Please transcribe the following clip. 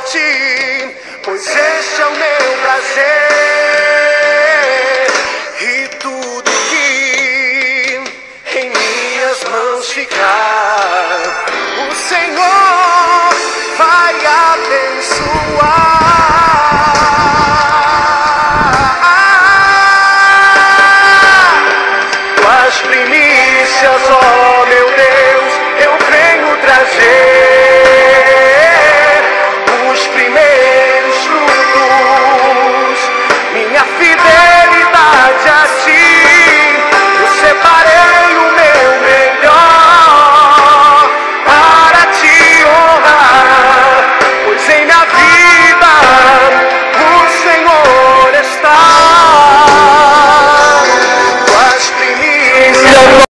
ti, pois este é o meu prazer. E tudo que em minhas mãos ficar, o Senhor vai abençoar.